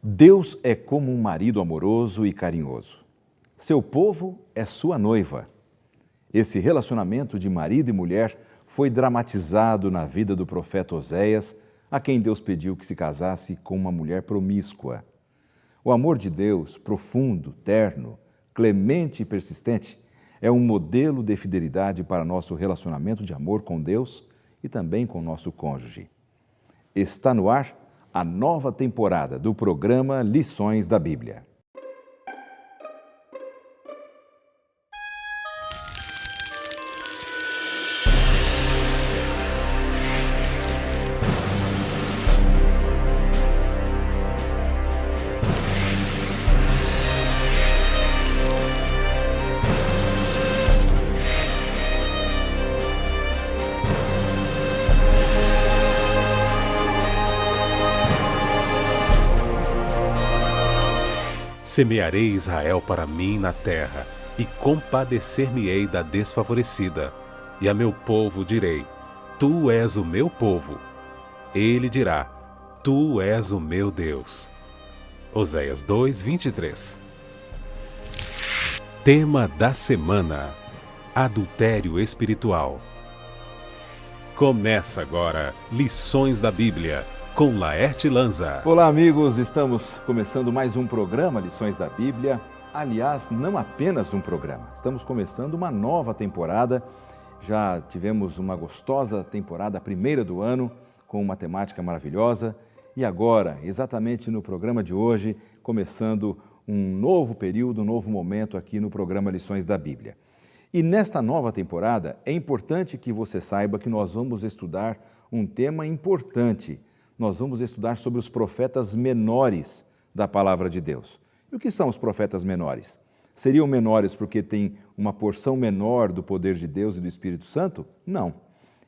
Deus é como um marido amoroso e carinhoso. Seu povo é sua noiva. Esse relacionamento de marido e mulher foi dramatizado na vida do profeta Oséias, a quem Deus pediu que se casasse com uma mulher promíscua. O amor de Deus, profundo, terno, clemente e persistente, é um modelo de fidelidade para nosso relacionamento de amor com Deus e também com nosso cônjuge. Está no ar a nova temporada do programa Lições da Bíblia. Semearei Israel para mim na terra, e compadecer-me-ei da desfavorecida. E a meu povo direi: Tu és o meu povo. Ele dirá: Tu és o meu Deus. Oséias 2:23. Tema da semana: Adultério espiritual. Começa agora Lições da Bíblia, com Laerte Lanza. Olá, amigos, estamos começando mais um programa Lições da Bíblia. Aliás, não apenas um programa, estamos começando uma nova temporada. Já tivemos uma gostosa temporada, a primeira do ano, com uma temática maravilhosa. E agora, exatamente no programa de hoje, começando um novo período, um novo momento aqui no programa Lições da Bíblia. E nesta nova temporada, é importante que você saiba que nós vamos estudar um tema importante. Nós vamos estudar sobre os profetas menores da Palavra de Deus. E o que são os profetas menores? Seriam menores porque têm uma porção menor do poder de Deus e do Espírito Santo? Não.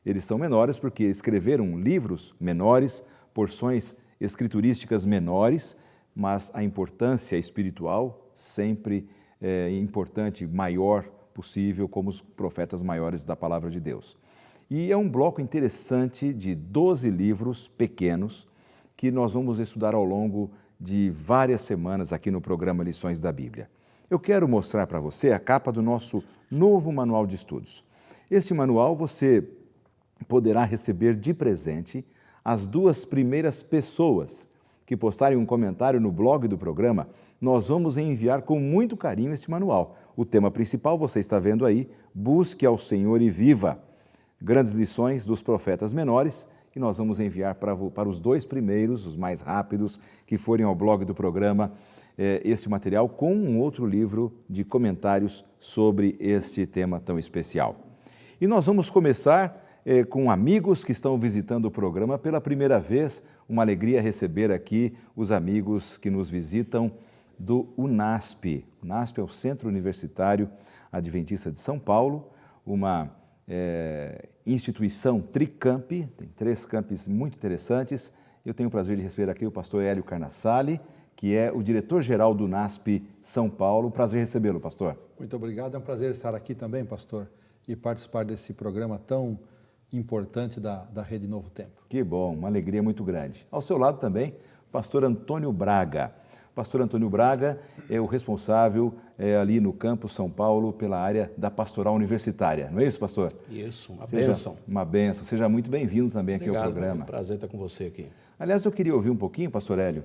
Eles são menores porque escreveram livros menores, porções escriturísticas menores, mas a importância espiritual sempre é importante, maior possível, como os profetas maiores da Palavra de Deus. E é um bloco interessante de 12 livros pequenos que nós vamos estudar ao longo de várias semanas aqui no programa Lições da Bíblia. Eu quero mostrar para você a capa do nosso novo manual de estudos. Este manual você poderá receber de presente as 2 primeiras pessoas que postarem um comentário no blog do programa. Nós vamos enviar com muito carinho este manual. O tema principal você está vendo aí: Busque ao Senhor e Viva. Grandes lições dos profetas menores, que nós vamos enviar para os 2 primeiros, os mais rápidos, que forem ao blog do programa, este material com um outro livro de comentários sobre este tema tão especial. E nós vamos começar com amigos que estão visitando o programa pela primeira vez. Uma alegria receber aqui os amigos que nos visitam do UNASP. O UNASP é o Centro Universitário Adventista de São Paulo, uma instituição tricamp, tem 3 campos muito interessantes. Eu tenho o prazer de receber aqui o pastor Hélio Carnassali, que é o diretor-geral do UNASP São Paulo. Prazer recebê-lo, pastor. Muito obrigado, é um prazer estar aqui também, pastor, e participar desse programa tão importante da Rede Novo Tempo. Que bom, uma alegria muito grande. Ao seu lado também, o pastor Antônio Braga. Pastor Antônio Braga é o responsável ali no campus São Paulo pela área da pastoral universitária. Não é isso, pastor? Isso, uma bênção. Uma bênção. Seja muito bem-vindo também aqui ao programa. É um prazer estar com você aqui. Aliás, eu queria ouvir um pouquinho, pastor Hélio.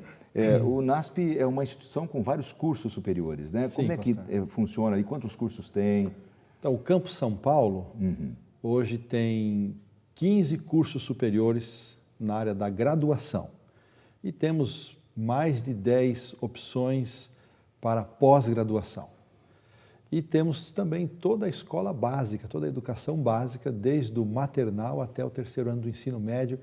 O UNASP é uma instituição com vários cursos superiores, né? Sim, como é que pastor. funciona ali? Quantos cursos tem? Então, o campus São Paulo hoje tem 15 cursos superiores na área da graduação. E temos mais de 10 opções para pós-graduação. E temos também toda a escola básica, toda a educação básica, desde o maternal até o 3º ano do ensino médio.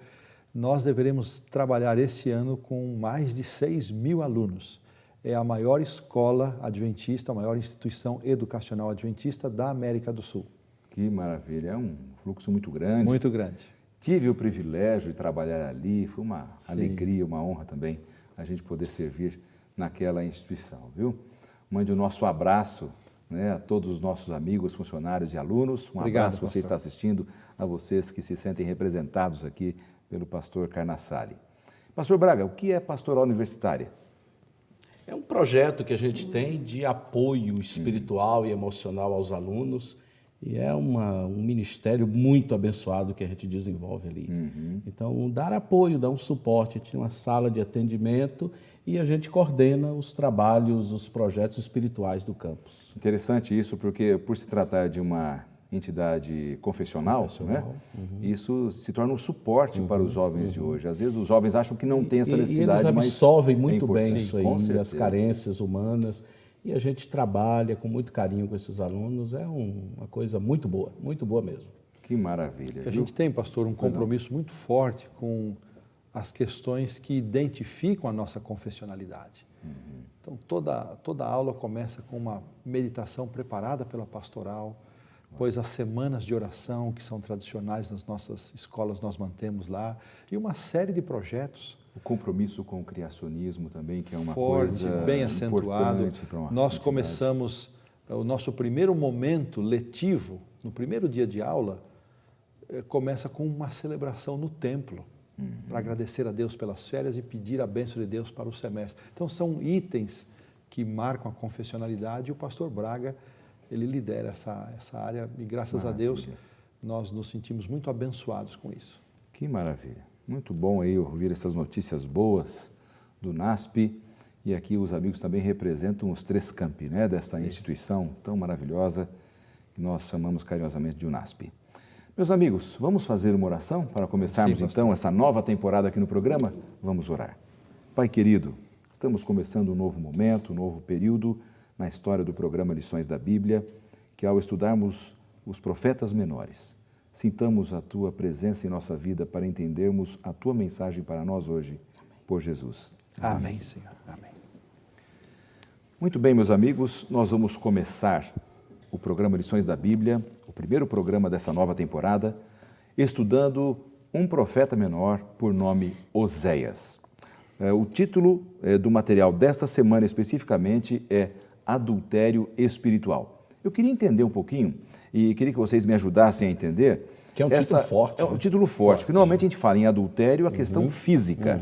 Nós deveremos trabalhar esse ano com mais de 6.000 alunos. É a maior escola adventista, a maior instituição educacional adventista da América do Sul. Que maravilha, é um fluxo muito grande. Muito grande. Tive o privilégio de trabalhar ali, foi uma alegria, uma honra também a gente poder servir naquela instituição, viu? Mande o nosso abraço, né, a todos os nossos amigos, funcionários e alunos. Obrigado, abraço, você está assistindo, a vocês que se sentem representados aqui pelo pastor Carnassali. Pastor Braga, o que é pastoral universitária? É um projeto que a gente tem de apoio espiritual e emocional aos alunos, e é um ministério muito abençoado que a gente desenvolve ali. Então, dar apoio, dar um suporte. A gente tem uma sala de atendimento e a gente coordena os trabalhos, os projetos espirituais do campus. Interessante isso, porque por se tratar de uma entidade confessional, né? Isso se torna um suporte para os jovens de hoje. Às vezes os jovens acham que não tem essa necessidade, e eles absorvem muito bem importante. isso aí, Com as certeza. carências humanas, e a gente trabalha com muito carinho com esses alunos. É uma coisa muito boa mesmo. Que maravilha. A gente tem, pastor, um compromisso muito forte com as questões que identificam a nossa confessionalidade. Então, toda aula começa com uma meditação preparada pela pastoral, pois as semanas de oração, que são tradicionais nas nossas escolas, nós mantemos lá, e uma série de projetos. O compromisso com o criacionismo também, que é uma forte, coisa bem acentuado. importante para uma Nós entidade. começamos o nosso primeiro momento letivo, no primeiro dia de aula, começa com uma celebração no templo, para agradecer a Deus pelas férias e pedir a bênção de Deus para o semestre. Então, são itens que marcam a confessionalidade, e o pastor Braga, ele lidera essa área, e graças a Deus, nós nos sentimos muito abençoados com isso. Que maravilha. Muito bom aí ouvir essas notícias boas do NASP. E aqui os amigos também representam os 3 campi, né, desta instituição tão maravilhosa que nós chamamos carinhosamente de UNASP. Meus amigos, vamos fazer uma oração para começarmos então essa nova temporada aqui no programa? Vamos orar. Pai querido, estamos começando um novo momento, um novo período na história do programa Lições da Bíblia, que ao estudarmos os profetas menores, sintamos a Tua presença em nossa vida para entendermos a Tua mensagem para nós hoje, por Jesus. Amém, Senhor. Amém. Muito bem, meus amigos, nós vamos começar o programa Lições da Bíblia, o primeiro programa dessa nova temporada, estudando um profeta menor por nome Oséias. O título do material desta semana especificamente é Adultério Espiritual. Eu queria entender um pouquinho e queria que vocês me ajudassem a entender. Que é um título forte. É um título forte, porque normalmente a gente fala em adultério, a questão física.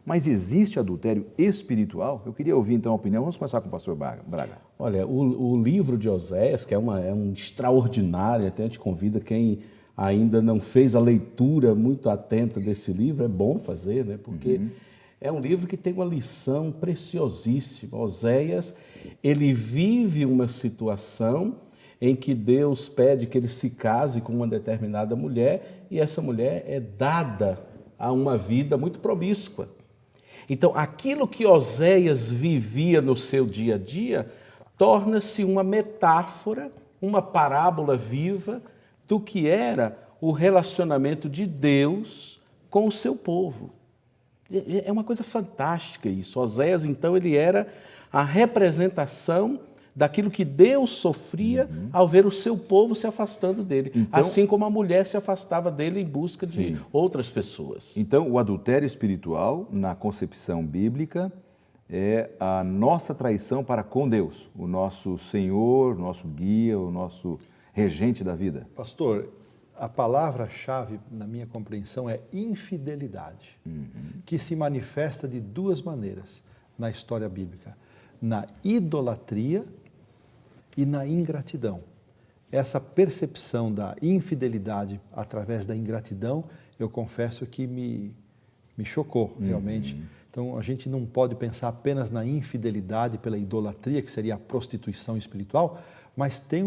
Mas existe adultério espiritual? Eu queria ouvir então a opinião. Vamos começar com o pastor Braga. Olha, o livro de Oséias, que é um extraordinário, até a gente convida quem ainda não fez a leitura muito atenta desse livro, é bom fazer, né? Porque é um livro que tem uma lição preciosíssima. Oséias, ele vive uma situação em que Deus pede que ele se case com uma determinada mulher e essa mulher é dada a uma vida muito promíscua. Então, aquilo que Oséias vivia no seu dia a dia torna-se uma metáfora, uma parábola viva do que era o relacionamento de Deus com o seu povo. É uma coisa fantástica isso. Oséias, então, ele era a representação daquilo que Deus sofria ao ver o seu povo se afastando dele, Então, assim como a mulher se afastava dele em busca de outras pessoas. Então, o adultério espiritual, na concepção bíblica, é a nossa traição para com Deus, o nosso Senhor, o nosso guia, o nosso regente da vida. Pastor, a palavra-chave, na minha compreensão, é infidelidade, que se manifesta de 2 maneiras na história bíblica: na idolatria e na ingratidão. Essa percepção da infidelidade através da ingratidão, eu confesso que me chocou realmente. Então, a gente não pode pensar apenas na infidelidade pela idolatria, que seria a prostituição espiritual, mas tem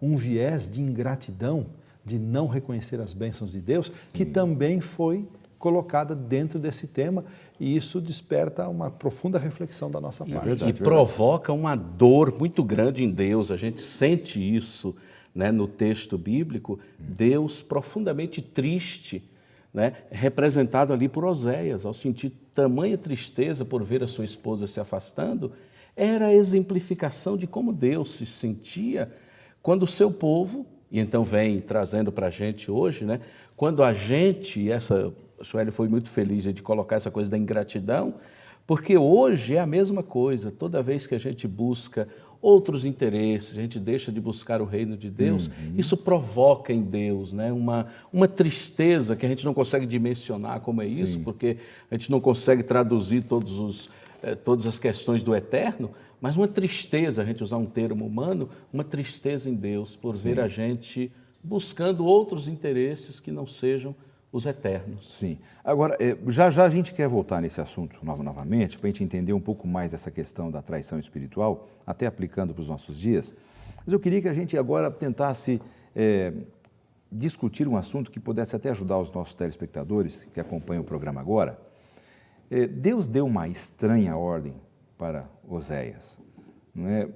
um viés de ingratidão, de não reconhecer as bênçãos de Deus, que também foi colocada dentro desse tema, e isso desperta uma profunda reflexão da nossa parte. E provoca uma dor muito grande em Deus. A gente sente isso, né, no texto bíblico. Deus profundamente triste, né, representado ali por Oséias, ao sentir tamanha tristeza por ver a sua esposa se afastando, era a exemplificação de como Deus se sentia quando o seu povo, e então vem trazendo para a gente hoje, né, quando a gente, o Sueli foi muito feliz de colocar essa coisa da ingratidão, porque hoje é a mesma coisa. Toda vez que a gente busca outros interesses, a gente deixa de buscar o reino de Deus, isso provoca em Deus, né, uma tristeza que a gente não consegue dimensionar como é isso, porque a gente não consegue traduzir todos os todas as questões do eterno, mas uma tristeza, a gente usar um termo humano, uma tristeza em Deus por ver a gente buscando outros interesses que não sejam os eternos. Sim. Agora, já a gente quer voltar nesse assunto novamente, para a gente entender um pouco mais essa questão da traição espiritual, até aplicando para os nossos dias. Mas eu queria que a gente agora tentasse discutir um assunto que pudesse até ajudar os nossos telespectadores que acompanham o programa agora. Deus deu uma estranha ordem para Oséias, não é?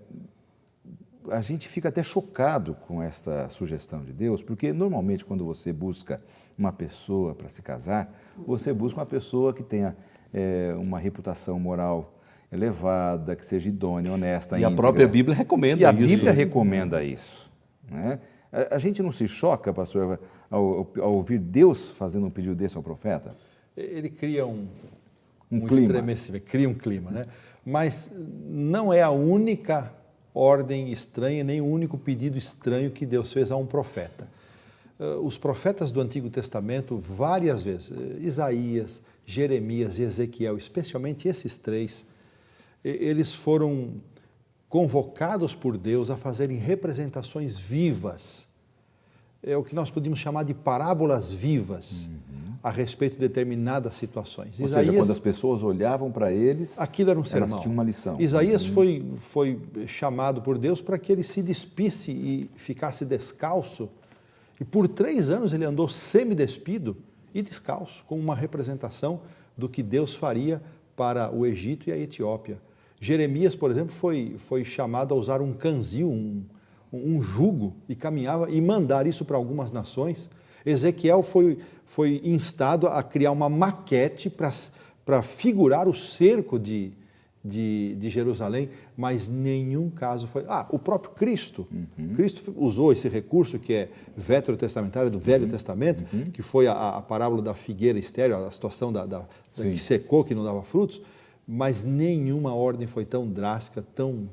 A gente fica até chocado com essa sugestão de Deus, porque normalmente quando você busca uma pessoa para se casar, você busca uma pessoa que tenha uma reputação moral elevada, que seja idônea, honesta, íntegra. A própria Bíblia recomenda isso. E a Bíblia recomenda isso, né? A gente não se choca, pastor, ao ouvir Deus fazendo um pedido desse ao profeta? Ele cria um clima. Estremecimento, cria um clima, né? Mas não é a única ordem estranha, nem o único pedido estranho que Deus fez a um profeta. Os profetas do Antigo Testamento, várias vezes, Isaías, Jeremias e Ezequiel, especialmente esses três, eles foram convocados por Deus a fazerem representações vivas. É o que nós podemos chamar de parábolas vivas a respeito de determinadas situações. Ou seja, quando as pessoas olhavam para eles, aquilo era um sermão. Elas tinham uma lição. Isaías foi chamado por Deus para que ele se despisse e ficasse descalço. E por 3 anos ele andou semidespido e descalço, com uma representação do que Deus faria para o Egito e a Etiópia. Jeremias, por exemplo, foi chamado a usar um canzil, um jugo, e caminhava e mandar isso para algumas nações. Ezequiel foi instado a criar uma maquete para figurar o cerco de Jerusalém, mas nenhum caso foi... o próprio Cristo. Cristo usou esse recurso que é veterotestamentário, do Velho Testamento, que foi a parábola da figueira estéril, a situação que secou, que não dava frutos, mas nenhuma ordem foi tão drástica, tão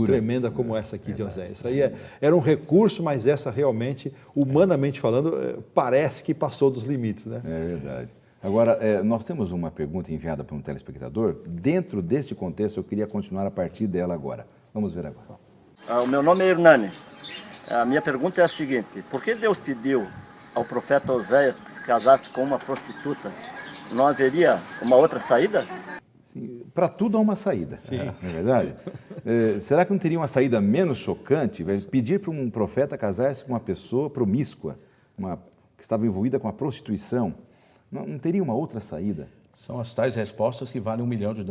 tremenda como essa aqui de Oséias. Isso aí era um recurso, mas essa realmente, humanamente falando, parece que passou dos limites, né? É verdade. Agora, nós temos uma pergunta enviada por um telespectador. Dentro deste contexto, eu queria continuar a partir dela agora. Vamos ver agora. O meu nome é Hernani. A minha pergunta é a seguinte: por que Deus pediu ao profeta Oséias que se casasse com uma prostituta? Não haveria uma outra saída? Para tudo há uma saída, não é verdade? Será que não teria uma saída menos chocante? Pedir para um profeta casar-se com uma pessoa promíscua, que estava envolvida com a prostituição, não teria uma outra saída? São as tais respostas que valem $1 milhão, né?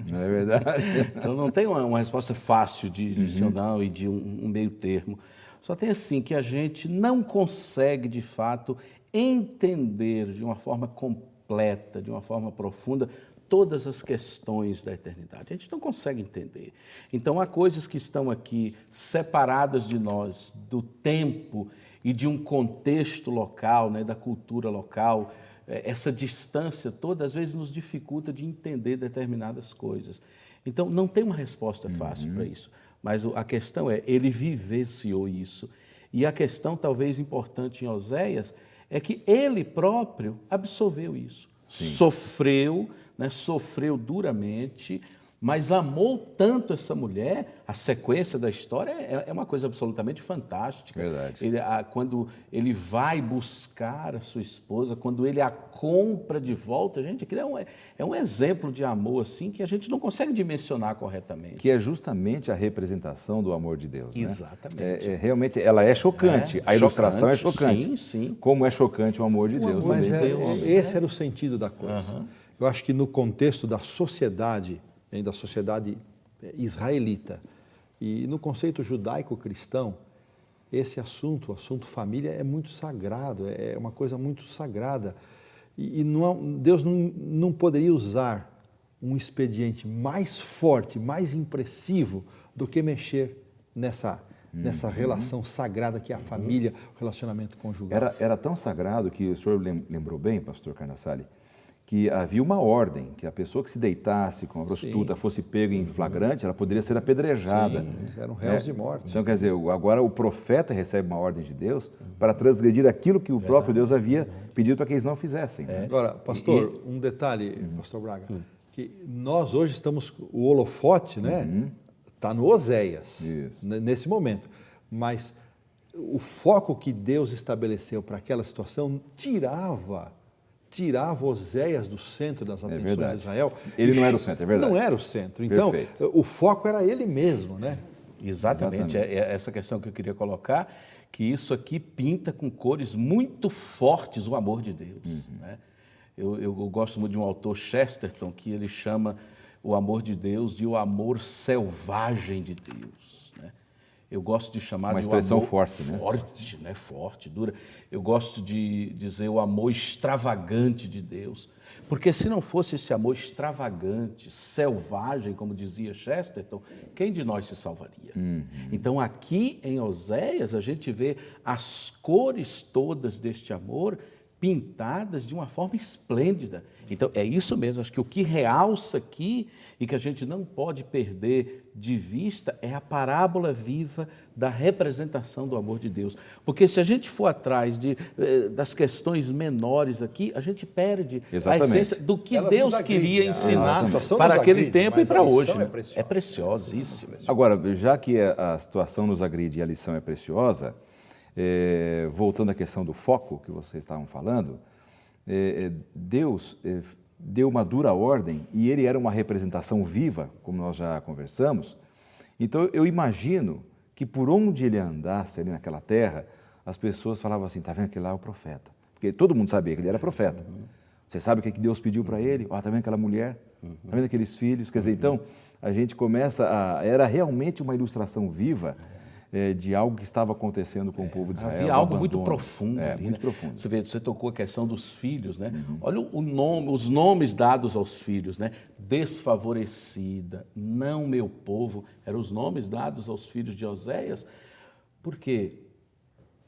Não é verdade? Então não tem uma resposta fácil de sim ou não e de um meio termo. Só tem assim que a gente não consegue, de fato, entender de uma forma completa, de uma forma profunda, todas as questões da eternidade. A gente não consegue entender. Então, há coisas que estão aqui separadas de nós, do tempo e de um contexto local, né, da cultura local. Essa distância toda, às vezes, nos dificulta de entender determinadas coisas. Então, não tem uma resposta fácil para isso. Mas a questão é, ele vivenciou isso. E a questão, talvez, importante em Oséias, é que ele próprio absorveu isso. Sim. Sofreu duramente, mas amou tanto essa mulher. A sequência da história é uma coisa absolutamente fantástica. Verdade. Quando ele vai buscar a sua esposa, quando ele a compra de volta, gente, aquilo é um exemplo de amor assim, que a gente não consegue dimensionar corretamente. Que é justamente a representação do amor de Deus. Exatamente. Realmente, ela é chocante. A ilustração é chocante. Sim, sim. Como é chocante o amor de Deus. Mas esse era o sentido da coisa. Eu acho que no contexto da sociedade israelita e no conceito judaico-cristão, esse assunto, o assunto família, é muito sagrado, é uma coisa muito sagrada. E Deus não poderia usar um expediente mais forte, mais impressivo do que mexer nessa relação sagrada que é a família, o relacionamento conjugal. Era tão sagrado que o senhor lembrou bem, pastor Carnassali, que havia uma ordem, que a pessoa que se deitasse com a prostituta fosse pega em flagrante, ela poderia ser apedrejada. Sim, eram réus de morte. Então, quer dizer, agora o profeta recebe uma ordem de Deus para transgredir aquilo que o próprio Deus havia pedido para que eles não fizem. Agora, pastor, um detalhe, pastor Braga, que nós hoje estamos, o holofote, né, está no Oséias, nesse momento, mas o foco que Deus estabeleceu para aquela situação tirava Oséias do centro das atenções de Israel. Ele não era o centro, é verdade. Não era o centro. Então, o foco era ele mesmo, né? Exatamente. É essa questão que eu queria colocar, que isso aqui pinta com cores muito fortes o amor de Deus. Né? Eu gosto muito de um autor, Chesterton, que ele chama o amor de Deus de o amor selvagem de Deus. Né? Eu gosto de chamar uma de expressão o amor forte, né? Forte, né? Forte, dura. Eu gosto de dizer o amor extravagante de Deus, porque se não fosse esse amor extravagante, selvagem, como dizia Chesterton, quem de nós se salvaria? Então aqui em Oséias a gente vê as cores todas deste amor pintadas de uma forma esplêndida. Então, é isso mesmo, acho que o que realça aqui e que a gente não pode perder de vista é a parábola viva da representação do amor de Deus. Porque se a gente for atrás das questões menores aqui, a gente perde a essência do que Deus queria ensinar para aquele tempo e para hoje. É preciosíssimo. Agora, já que a situação nos agride e a lição é preciosa, voltando à questão do foco que vocês estavam falando, Deus deu uma dura ordem e ele era uma representação viva, como nós já conversamos. Então eu imagino que por onde ele andasse ali naquela terra, as pessoas falavam assim, está vendo que lá é o profeta? Porque todo mundo sabia que ele era profeta. Você sabe o que Deus pediu para ele? Está vendo aquela mulher? Está vendo aqueles filhos? Quer dizer, então a gente começa era realmente uma ilustração viva de algo que estava acontecendo com o povo de Israel. Havia algo muito profundo ali, muito profundo. Você tocou a questão dos filhos, né? Olha os nomes dados aos filhos, né? Desfavorecida, não meu povo, eram os nomes dados aos filhos de Oséias, porque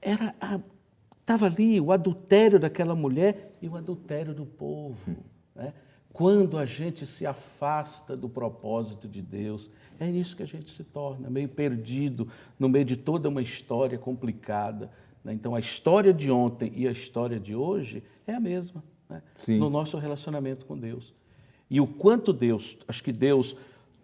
estava ali o adultério daquela mulher e o adultério do povo, né? Quando a gente se afasta do propósito de Deus, é nisso que a gente se torna, meio perdido, no meio de toda uma história complicada. Né? Então, a história de ontem e a história de hoje é a mesma, né? No nosso relacionamento com Deus. E o quanto acho que Deus,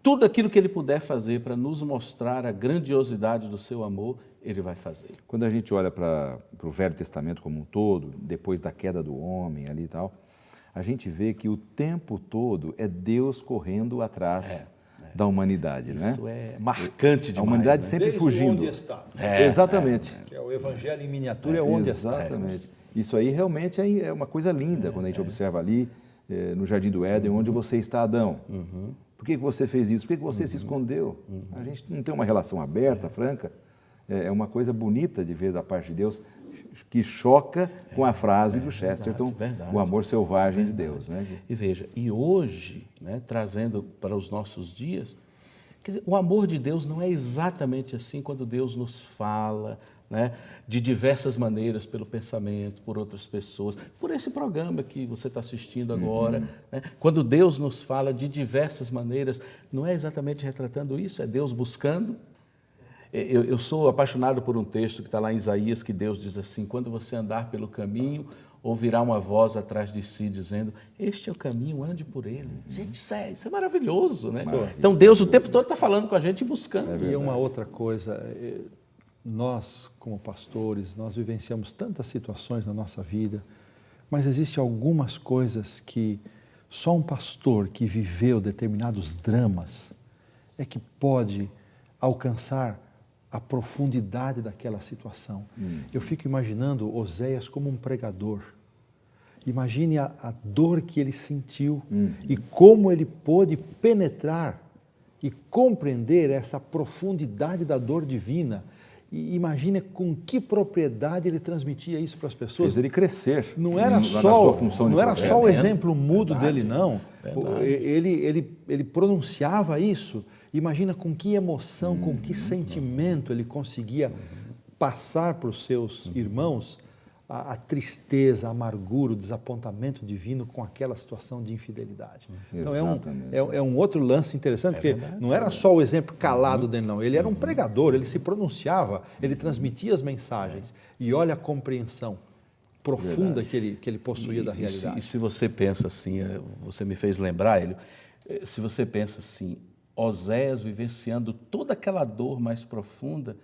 tudo aquilo que Ele puder fazer para nos mostrar a grandiosidade do seu amor, Ele vai fazer. Quando a gente olha para o Velho Testamento como um todo, depois da queda do homem ali e tal, a gente vê que o tempo todo é Deus correndo atrás da humanidade, né? Isso é marcante demais. A humanidade sempre Desde fugindo. onde está. Exatamente. Que é o Evangelho em miniatura, é onde está. Exatamente. Isso aí realmente é uma coisa linda quando a gente observa ali no Jardim do Éden, onde você está, Adão. Por que você fez isso? Por que você se escondeu? A gente não tem uma relação aberta, franca. É uma coisa bonita de ver da parte de Deus, que choca com a frase do Chesterton, o amor selvagem de Deus. Né? E veja, e hoje, né, trazendo para os nossos dias, quer dizer, o amor de Deus não é exatamente assim quando Deus nos fala, né, de diversas maneiras, pelo pensamento, por outras pessoas, por esse programa que você está assistindo agora. Né? Quando Deus nos fala de diversas maneiras, não é exatamente retratando isso, é Deus buscando. Eu sou apaixonado por um texto que está lá em Isaías, que Deus diz assim, quando você andar pelo caminho, ouvirá uma voz atrás de si dizendo, este é o caminho, ande por ele. Gente, isso é maravilhoso, né? Então Deus o tempo todo está falando com a gente e buscando. E uma outra coisa, nós como pastores, nós vivenciamos tantas situações na nossa vida, mas existem algumas coisas que só um pastor que viveu determinados dramas é que pode alcançar a profundidade daquela situação. Eu fico imaginando Oséias como um pregador. Imagine a dor que ele sentiu e como ele pôde penetrar e compreender essa profundidade da dor divina. E imagine com que propriedade ele transmitia isso para as pessoas. Fez ele crescer. Não era só o exemplo mudo dele, não. Ele pronunciava isso. Imagina com que emoção, com que sentimento ele conseguia passar para os seus irmãos a tristeza, a amargura, o desapontamento divino com aquela situação de infidelidade. Então é um outro lance interessante, porque não era só o exemplo calado dele, não. Ele era um pregador, ele se pronunciava, ele transmitia as mensagens. E olha a compreensão profunda que ele possuía da realidade. E se você pensa assim, você me fez lembrar, Hélio, Se você pensa assim, Oséias vivenciando toda aquela dor mais profunda,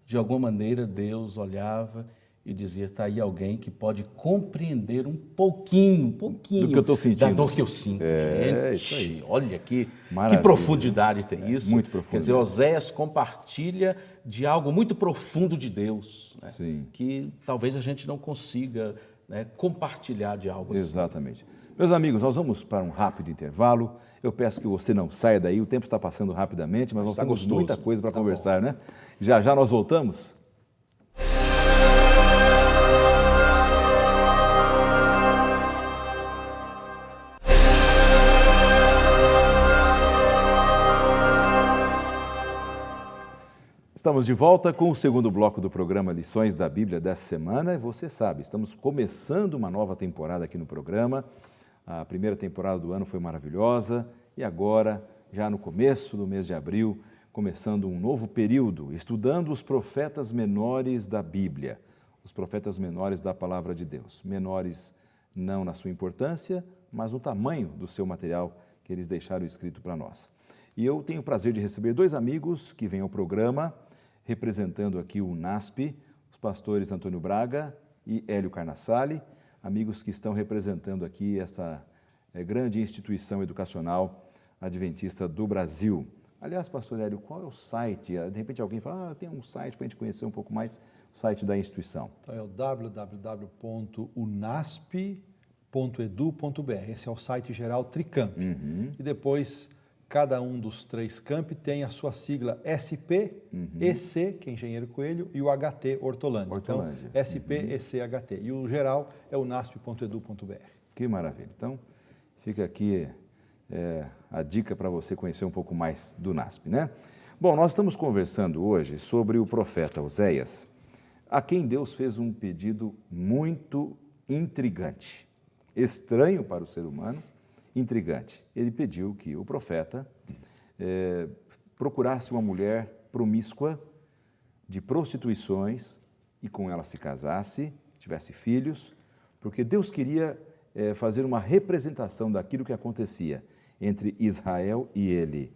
de alguma maneira Deus olhava e dizia, está aí alguém que pode compreender um pouquinho do que eu estou sentindo, da dor que eu sinto. Gente, isso aí. olha que Maravilha, profundidade tem isso. muito profundo. Quer dizer, Oséias compartilha de algo muito profundo de Deus, né? Sim. Que talvez a gente não consiga, né, compartilhar de algo assim. Exatamente. Meus amigos, nós vamos para um rápido intervalo. Eu peço que você não saia daí, o tempo está passando rapidamente, mas nós temos gostoso. muita coisa para conversar, né? Já já nós voltamos. Estamos de volta com o segundo bloco do programa Lições da Bíblia dessa semana. E você sabe, estamos começando uma nova temporada aqui no programa. A primeira temporada do ano foi maravilhosa e agora, já no começo do mês de abril, começando um novo período, estudando os profetas menores da Bíblia, os profetas menores da Palavra de Deus. Menores não na sua importância, mas no tamanho do seu material que eles deixaram escrito para nós. E eu tenho o prazer de receber dois amigos que vêm ao programa, representando aqui o NASP, os pastores Antônio Braga e Hélio Carnassali, amigos que estão representando aqui essa grande instituição educacional adventista do Brasil. Aliás, pastor Hélio, qual é o site? De repente alguém fala, tem um site para a gente conhecer um pouco mais o site da instituição. Então é o www.unasp.edu.br. Esse é o site geral Tricamp. E depois, cada um dos 3 campi tem a sua sigla SP, EC, que é Engenheiro Coelho, e o HT, Hortolândia. Então, SP, EC, HT. E o geral é o nasp.edu.br. Que maravilha. Então, fica aqui a dica para você conhecer um pouco mais do NASP, né? Bom, nós estamos conversando hoje sobre o profeta Oséias, a quem Deus fez um pedido muito intrigante, estranho para o ser humano, intrigante. Ele pediu que o profeta procurasse uma mulher promíscua, de prostituições, e com ela se casasse, tivesse filhos, porque Deus queria fazer uma representação daquilo que acontecia entre Israel e ele.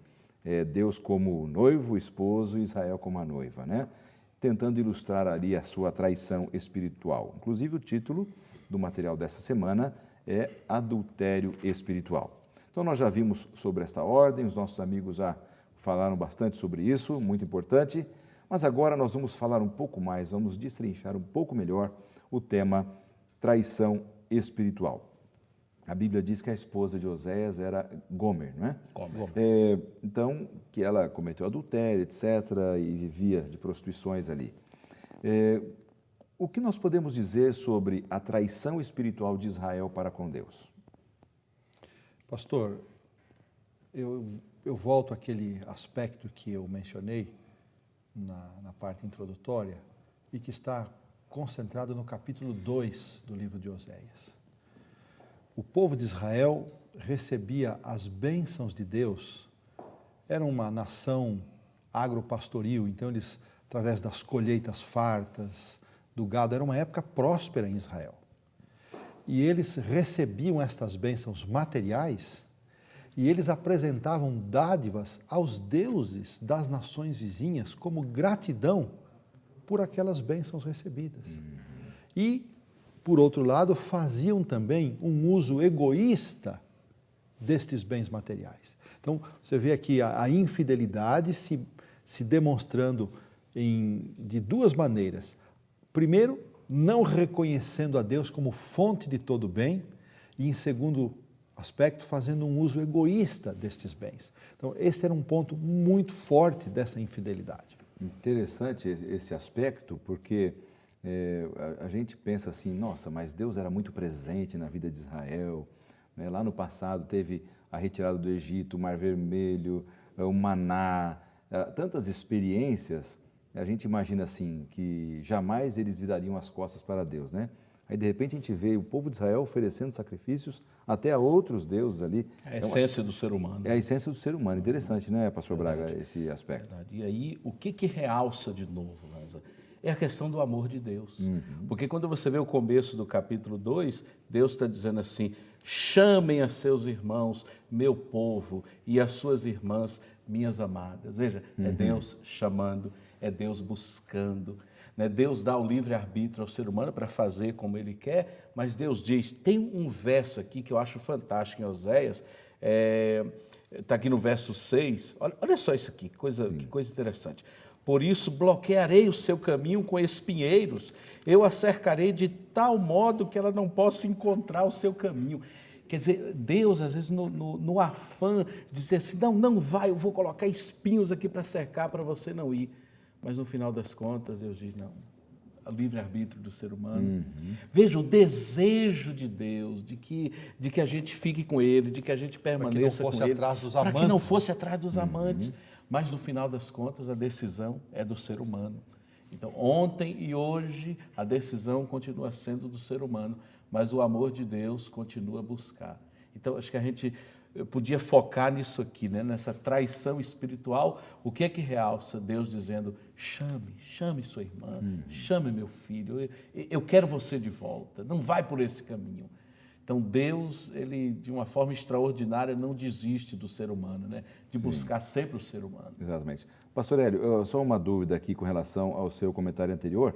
Deus como noivo, esposo, e Israel como a noiva, né? Tentando ilustrar ali a sua traição espiritual. Inclusive, o título do material dessa semana é Adultério Espiritual. Então, nós já vimos sobre esta ordem, os nossos amigos já falaram bastante sobre isso, muito importante, mas agora nós vamos falar um pouco mais, vamos destrinchar um pouco melhor o tema traição espiritual. A Bíblia diz que a esposa de Oséias era Gomer, não é? Gomer. Então, que ela cometeu adultério, etc., e vivia de prostituições ali. O que nós podemos dizer sobre a traição espiritual de Israel para com Deus? Pastor, eu volto àquele aspecto que eu mencionei na parte introdutória e que está concentrado no capítulo 2 do livro de Oséias. O povo de Israel recebia as bênçãos de Deus, era uma nação agropastoril, então eles, através das colheitas fartas, do gado, era uma época próspera em Israel. E eles recebiam estas bênçãos materiais e eles apresentavam dádivas aos deuses das nações vizinhas como gratidão por aquelas bênçãos recebidas. E, por outro lado, faziam também um uso egoísta destes bens materiais. Então, você vê aqui a infidelidade se demonstrando de duas maneiras. Primeiro, não reconhecendo a Deus como fonte de todo bem, e em segundo aspecto, fazendo um uso egoísta destes bens. Então, esse era um ponto muito forte dessa infidelidade. Interessante esse aspecto, porque a gente pensa assim, nossa, mas Deus era muito presente na vida de Israel, né? Lá no passado teve a retirada do Egito, o Mar Vermelho, o maná, tantas experiências. A gente imagina assim, que jamais eles virariam as costas para Deus, né? Aí, de repente, a gente vê o povo de Israel oferecendo sacrifícios até a outros deuses ali. É a essência do ser humano. É a essência do ser humano. Interessante, né, pastor Braga, esse aspecto? Verdade. E aí, o que realça de novo, Lanza? é a questão do amor de Deus. Porque quando você vê o começo do capítulo 2, Deus está dizendo assim: chamem a seus irmãos, meu povo, e as suas irmãs, minhas amadas. Veja, é Deus chamando, é Deus buscando. Né? Deus dá o livre-arbítrio ao ser humano para fazer como ele quer, mas Deus diz, tem um verso aqui que eu acho fantástico em Oséias, está aqui no verso 6, olha só isso aqui, que coisa interessante. Por isso bloquearei o seu caminho com espinheiros, eu a cercarei de tal modo que ela não possa encontrar o seu caminho. Quer dizer, Deus, às vezes, no afã de dizer assim, não vai, eu vou colocar espinhos aqui para cercar, para você não ir. Mas no final das contas, Deus diz, não, o livre-arbítrio do ser humano. Veja, o desejo de Deus, de que a gente fique com Ele, de que a gente permaneça com Ele. Para que não fosse atrás dos amantes. Mas no final das contas, a decisão é do ser humano. Então, ontem e hoje, a decisão continua sendo do ser humano, mas o amor de Deus continua a buscar. Então, acho que a gente podia focar nisso aqui, né? Nessa traição espiritual. O que é que realça? Deus dizendo, chame sua irmã, chame meu filho, eu quero você de volta, não vai por esse caminho. Então, Deus, ele, de uma forma extraordinária, não desiste do ser humano, né? De buscar sempre o ser humano. Exatamente. Pastor Hélio, só uma dúvida aqui com relação ao seu comentário anterior.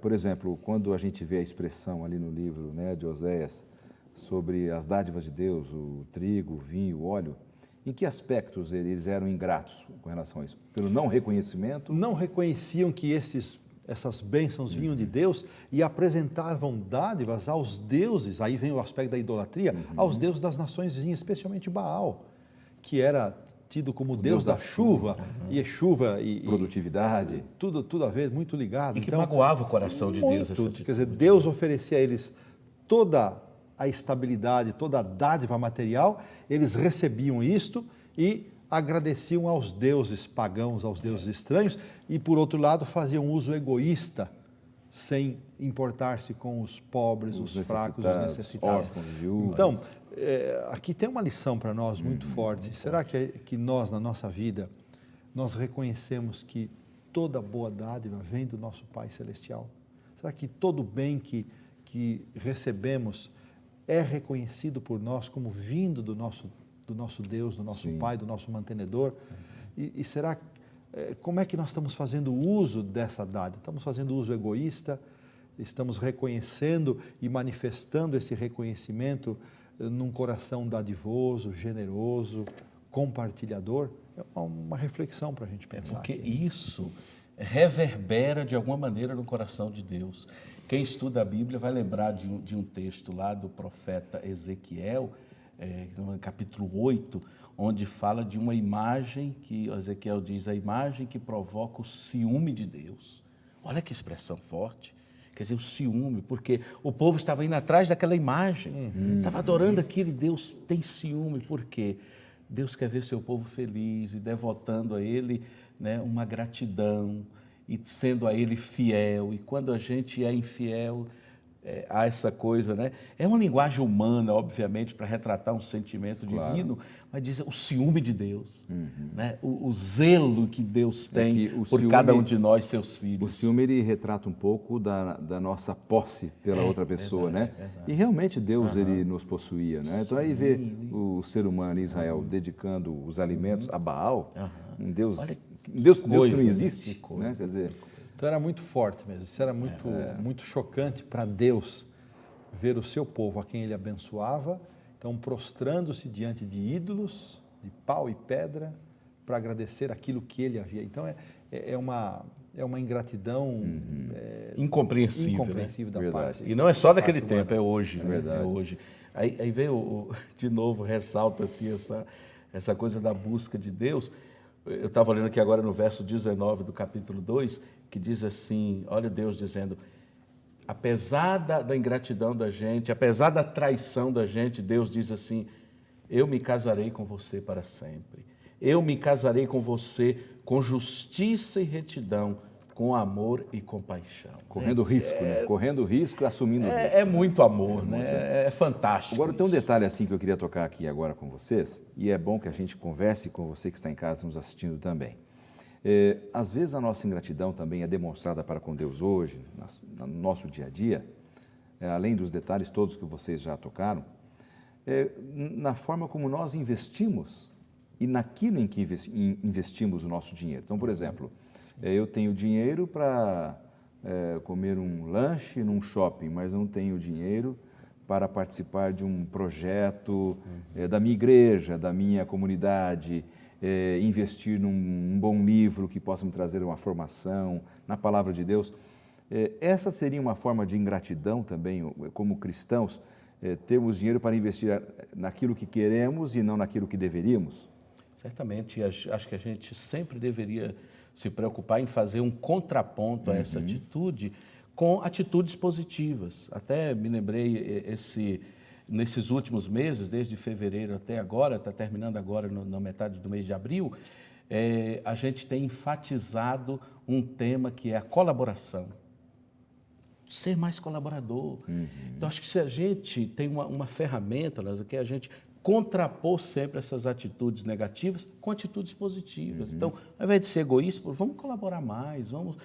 Por exemplo, quando a gente vê a expressão ali no livro, né, de Oséias sobre as dádivas de Deus, o trigo, o vinho, o óleo, em que aspectos eles eram ingratos com relação a isso? Pelo não reconhecimento? Não reconheciam que essas bênçãos vinham de Deus e apresentavam dádivas aos deuses, aí vem o aspecto da idolatria, aos deuses das nações vizinhas, especialmente Baal, que era tido como Deus da chuva, e chuva e produtividade. Tudo a ver, muito ligado. E que magoava o coração de Deus. Quer dizer, Deus oferecia a eles toda a estabilidade, toda a dádiva material, eles recebiam isto e agradeciam aos deuses pagãos, aos deuses estranhos, e, por outro lado, faziam uso egoísta, sem importar-se com os pobres, os fracos, os necessitados. Órfãos, viúvas. Então, aqui tem uma lição para nós muito forte. Será que nós, na nossa vida, nós reconhecemos que toda boa dádiva vem do nosso Pai Celestial? Será que todo bem que recebemos é reconhecido por nós como vindo do nosso Deus, do nosso Pai, do nosso mantenedor? E será, como é que nós estamos fazendo uso dessa dádiva? Estamos fazendo uso egoísta? Estamos reconhecendo e manifestando esse reconhecimento num coração dadivoso, generoso, compartilhador? É uma reflexão para a gente pensar. Porque isso reverbera de alguma maneira no coração de Deus. Quem estuda a Bíblia vai lembrar de um texto lá do profeta Ezequiel, no capítulo 8, onde fala de uma imagem que Ezequiel diz, a imagem que provoca o ciúme de Deus. Olha que expressão forte. Quer dizer, o ciúme, porque o povo estava indo atrás daquela imagem, estava adorando aquilo e Deus tem ciúme. Por quê? Deus quer ver seu povo feliz e devotando a Ele, né, uma gratidão e sendo a Ele fiel. E quando a gente é infiel, há essa coisa, né? É uma linguagem humana, obviamente, para retratar um sentimento divino, mas diz o ciúme de Deus, né? O zelo que Deus tem por ciúme, cada um de nós, seus filhos. O ciúme, ele retrata um pouco da nossa posse pela outra pessoa, verdade, né? Verdade. E realmente Deus, ele nos possuía, né? Então aí vê o ser humano em Israel dedicando os alimentos a Baal, um Deus, Deus que não existe, né? Quer dizer... Então era muito forte mesmo, isso era muito chocante para Deus ver o seu povo, a quem Ele abençoava, então prostrando-se diante de ídolos, de pau e pedra, para agradecer aquilo que Ele havia. Então é uma ingratidão incompreensível, né? Da parte. E não é só daquele tempo, é hoje. É verdade. É hoje. Aí veio, de novo, ressalta-se essa coisa da busca de Deus. Eu estava lendo aqui agora no verso 19 do capítulo 2, que diz assim, olha Deus dizendo, apesar da ingratidão da gente, apesar da traição da gente, Deus diz assim, eu me casarei com você para sempre. Eu me casarei com você com justiça e retidão, com amor e compaixão. Correndo risco, né? Correndo risco e assumindo risco. É muito amor, né? É fantástico. Agora, tem um detalhe assim que eu queria tocar aqui agora com vocês, e é bom que a gente converse com você que está em casa nos assistindo também. Às vezes a nossa ingratidão também é demonstrada para com Deus hoje, no nosso dia a dia, além dos detalhes todos que vocês já tocaram, na forma como nós investimos e naquilo em que investimos o nosso dinheiro. Então, por exemplo, eu tenho dinheiro para comer um lanche num shopping, mas não tenho dinheiro para participar de um projeto da minha igreja, da minha comunidade, investir num bom livro que possa me trazer uma formação na palavra de Deus. Essa seria uma forma de ingratidão também, como cristãos, termos dinheiro para investir naquilo que queremos e não naquilo que deveríamos? Certamente, acho que a gente sempre deveria se preocupar em fazer um contraponto a essa atitude com atitudes positivas. Até me lembrei nesses últimos meses, desde fevereiro até agora, está terminando agora na metade do mês de abril, a gente tem enfatizado um tema que é a colaboração. Ser mais colaborador. Então, acho que se a gente tem uma ferramenta, que é a gente contrapor sempre essas atitudes negativas com atitudes positivas. Então, ao invés de ser egoísta, vamos colaborar mais, vamos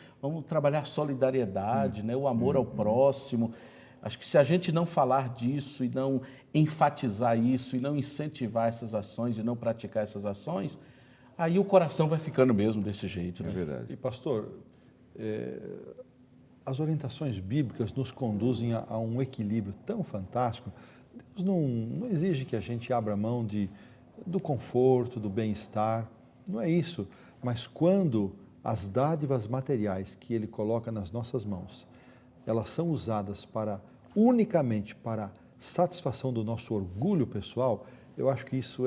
trabalhar a solidariedade, né? O amor ao próximo. Acho que se a gente não falar disso e não enfatizar isso e não incentivar essas ações e não praticar essas ações, aí o coração vai ficando mesmo desse jeito. Né? É verdade. E, pastor, as orientações bíblicas nos conduzem a um equilíbrio tão fantástico. Deus não exige que a gente abra mão do conforto, do bem-estar, não é isso. Mas quando as dádivas materiais que Ele coloca nas nossas mãos, elas são usadas unicamente para satisfação do nosso orgulho pessoal, eu acho que isso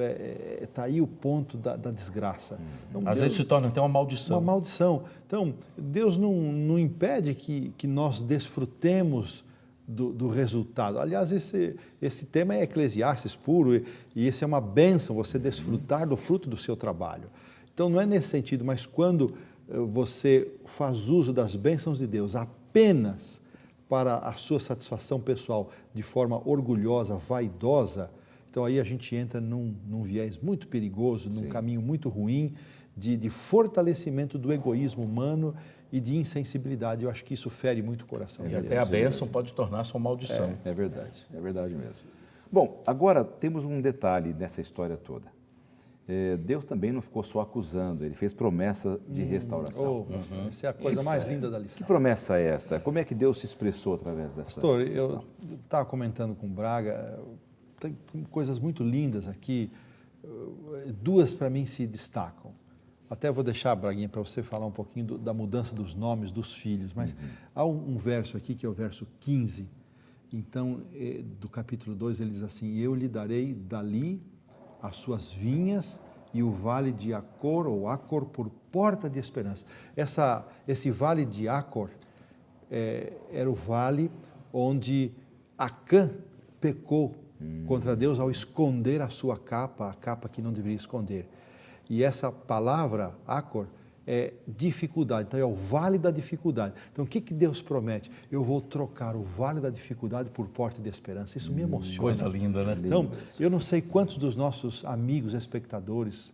está aí o ponto da desgraça. Então, Às vezes se torna até uma maldição. Uma maldição. Então, Deus não impede que nós desfrutemos do resultado. Aliás, esse tema é Eclesiastes puro e esse é uma bênção, você desfrutar do fruto do seu trabalho. Então, não é nesse sentido, mas quando você faz uso das bênçãos de Deus apenas para a sua satisfação pessoal de forma orgulhosa, vaidosa, então aí a gente entra num viés muito perigoso, num caminho muito ruim de fortalecimento do egoísmo humano e de insensibilidade. Eu acho que isso fere muito o coração. E até a bênção pode tornar-se uma maldição. É verdade mesmo. Bom, agora temos um detalhe nessa história toda. Deus também não ficou só acusando, Ele fez promessa de restauração. Essa é a coisa mais linda da lição. Que promessa é essa? Como é que Deus se expressou através dessa Pastor, eu estava comentando com o Braga, tem coisas muito lindas aqui, duas para mim se destacam. Até vou deixar, Braguinha, para você falar um pouquinho da mudança dos nomes dos filhos, mas há um verso aqui que é o verso 15, então, do capítulo 2, ele diz assim: eu lhe darei dali as suas vinhas e o vale de Acor, ou Acor, por porta de esperança. Esse vale de Acor era o vale onde Acã pecou contra Deus ao esconder a sua capa, a capa que não deveria esconder. E essa palavra, Acor, é dificuldade, então é o vale da dificuldade. Então o que Deus promete? Eu vou trocar o vale da dificuldade por porta de esperança. Isso me emociona. Coisa linda, né? Então, eu não sei quantos dos nossos amigos espectadores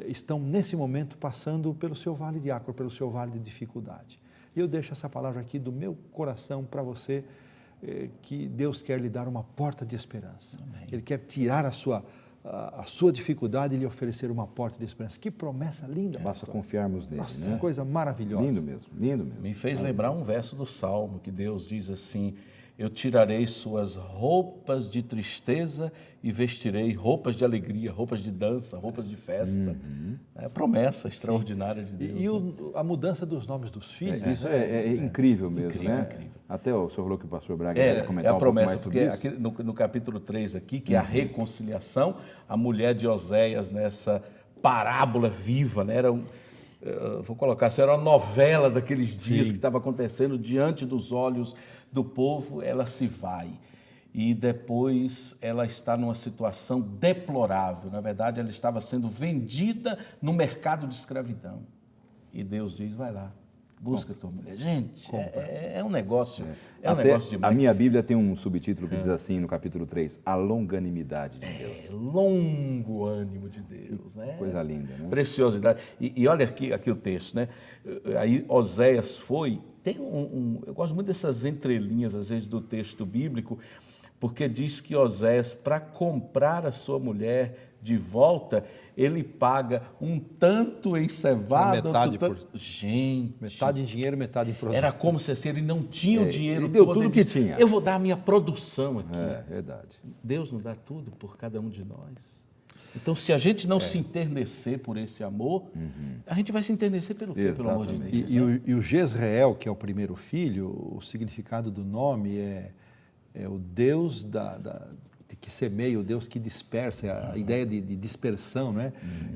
estão nesse momento passando pelo seu vale de Acor, pelo seu vale de dificuldade. E eu deixo essa palavra aqui do meu coração para você, que Deus quer lhe dar uma porta de esperança. Amém. Ele quer tirar a sua dificuldade e lhe oferecer uma porta de esperança. Que promessa linda. Basta confiarmos nele. Nossa, né? Coisa maravilhosa. Lindo mesmo, lindo mesmo. Me fez lembrar um verso do Salmo, que Deus diz assim: eu tirarei suas roupas de tristeza e vestirei roupas de alegria, roupas de dança, roupas de festa. É a promessa extraordinária de Deus. E a mudança dos nomes dos filhos. Isso é incrível mesmo, incrível, né? incrível. Até o senhor falou que o pastor Braga ia comentar a um promessa, pouco mais porque sobre isso. aqui no capítulo 3 aqui, que é a reconciliação, a mulher de Oséias nessa parábola viva, né? Vou colocar assim, era uma novela daqueles dias que estava acontecendo diante dos olhos do povo. Ela se vai e depois ela está numa situação deplorável. Na verdade, ela estava sendo vendida no mercado de escravidão. E Deus diz: vai lá, busca a tua mulher. Gente, é um negócio, um Até negócio demais. a minha Bíblia tem um subtítulo que diz assim, no capítulo 3, a longanimidade de Deus. Longo ânimo de Deus, né? Coisa linda, né? Preciosidade. E olha aqui o texto, né? Aí Oséias tem eu gosto muito dessas entrelinhas, às vezes, do texto bíblico, porque diz que Oséias, para comprar a sua mulher de volta, ele paga um tanto em cevada, Metade Gente, metade em dinheiro, metade em produto. era como se assim, ele não tinha o dinheiro ele deu todo, tudo ele que disse, tinha. Eu vou dar a minha produção aqui. É, verdade. Deus não dá tudo por cada um de nós. Então, se a gente não se enternecer por esse amor, a gente vai se enternecer pelo quê? Pelo amor de Exatamente. Deus. E o Jezreel, que é o primeiro filho, o significado do nome é o Deus que semeia, o Deus que dispersa, a ideia de dispersão, né?